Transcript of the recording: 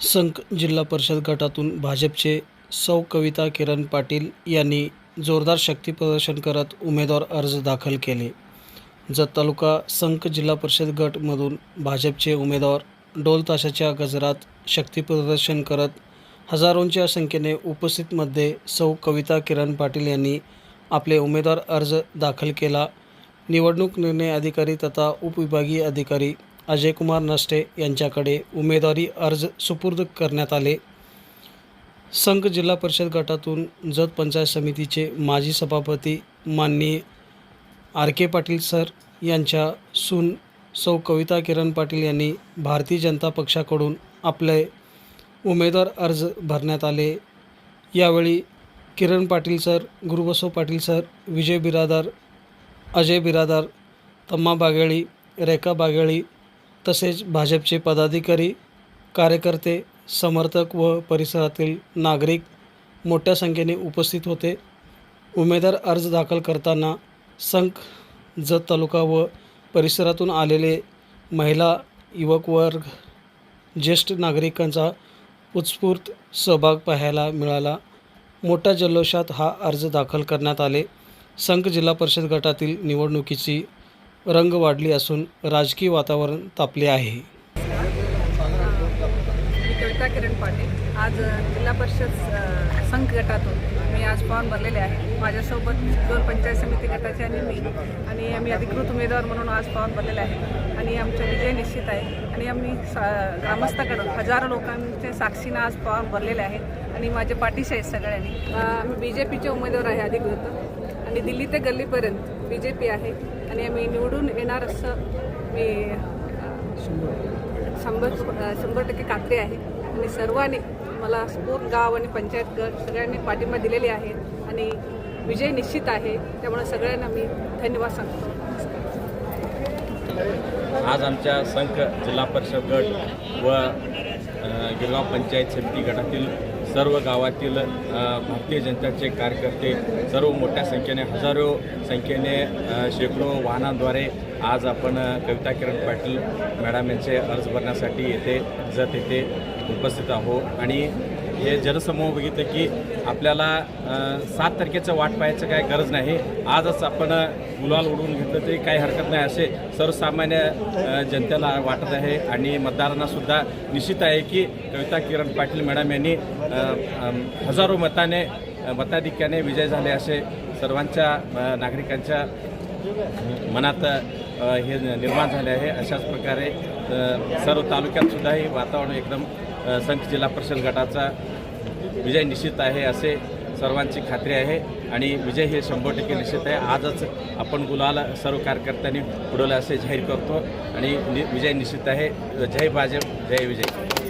संक जिल्हा परिषद गटातून भाजपचे सौ कविता किरण पाटील यांनी जोरदार शक्ती प्रदर्शन करत उमेदवार अर्ज दाखल केले. जत तालुका संक जिल्हा परिषद गटमधून भाजपचे उमेदवार ढोल ताशाच्या गजरात शक्ती प्रदर्शन करत हजारोंच्या संख्येने उपस्थितमध्ये सौ कविता किरण पाटील यांनी आपले उमेदवार अर्ज दाखल केला. निवडणूक निर्णय अधिकारी तथा उपविभागीय अधिकारी अजयकुमार नष्टे यांच्याकडे उमेदवारी अर्ज सुपूर्द करण्यात आले. संक जिल्हा परिषद गटातून जत पंचायत समितीचे माजी सभापती माननीय आर के पाटील सर यांच्या सून सौ कविता किरण पाटील यांनी भारतीय जनता पक्षाकडून आपले उमेदवार अर्ज भरण्यात आले. यावेळी किरण पाटील सर, गुरुबसव पाटील सर, विजय बिरादार, अजय बिरादार, तम्मा बागेळी, रेखा बागेळी तसेच भाजपचे पदाधिकारी, कार्यकर्ते, समर्थक व परिसरातील नागरिक मोठ्या संख्येने उपस्थित होते. उमेदवार अर्ज दाखल करताना संक जत तालुका व परिसरातून आलेले महिला, युवक वर्ग, ज्येष्ठ नागरिकांचा उत्स्फूर्त सहभाग पाहायला मिळाला. मोठ्या जल्लोषात हा अर्ज दाखल करण्यात आले. संक जिल्हा परिषद गटातील निवडणुकीची रंग वाढली असून राजकीय वातावरण तापले आहे. मी कविता किरण पाटील आज जिल्हा परिषद संघ गटातून मी आज फॉर्म भरलेले आहे. माझ्यासोबत 2 पंचायत समिती गटाचे आणि आम्ही अधिकृत उमेदवार म्हणून आज फॉर्म भरलेले आहे आणि आमचा विजय निश्चित आहे. आणि आम्ही ग्रामस्थाकडून हजारो लोकांच्या साक्षीनं आज फॉर्म भरलेले आहेत आणि माझे पाठीशी आहेत सगळ्यांनी. आम्ही BJPचे उमेदवार आहे अधिकृत आणि दिल्ली ते गल्लीपर्यंत BJP आहे आणि आम्ही निवडून येणार असं मी 100% खात्री आहे. आणि सर्वांनी मला पूर्ण गाव आणि पंचायत गट सगळ्यांनी पाठिंबा दिलेले आहे आणि विजय निश्चित आहे. त्यामुळे सगळ्यांना मी धन्यवाद सांगतो. आज आमच्या संक जिल्हा परिषद गट व गिरगाव पंचायत समिती गटातील सर्व गावातील भारतीय जनताचे कार्यकर्ते सर्व मोठ्या संख्येने, हजारो संख्येने, शेकडो वाहनांद्वारे आज आपण कविता किरण पाटील मॅडम यांचे अर्ज भरण्यासाठी येथे उपस्थित आहोत. आणि हे जनसमूह बघितलं की आपल्याला 7 तारखेचं वाट पाहायचं काय गरज नाही. आजच आपण गुलाल उडवून घेतलं तरी काही हरकत नाही असे सर्वसामान्य जनतेला वाटत आहे. आणि मतदारांनासुद्धा निश्चित आहे की कविता किरण पाटील मॅडम यांनी हजारो मताधिक्याने विजय झाले असे सर्वांच्या नागरिकांच्या मनात हे निर्माण झाले आहे. अशाच प्रकारे सर्व तालुक्यातसुद्धा हे वातावरण एकदम संक जिल्हा परिषद गटाचा विजय निश्चित आहे असे सर्वांची खात्री आहे. आणि विजय हे 100% निश्चित आहे. आजच आपण गुलाल सर्व कार्यकर्त्यांनी उडवलं असे जाहीर करतो आणि विजय निश्चित आहे. जय भाजप, जय विजय.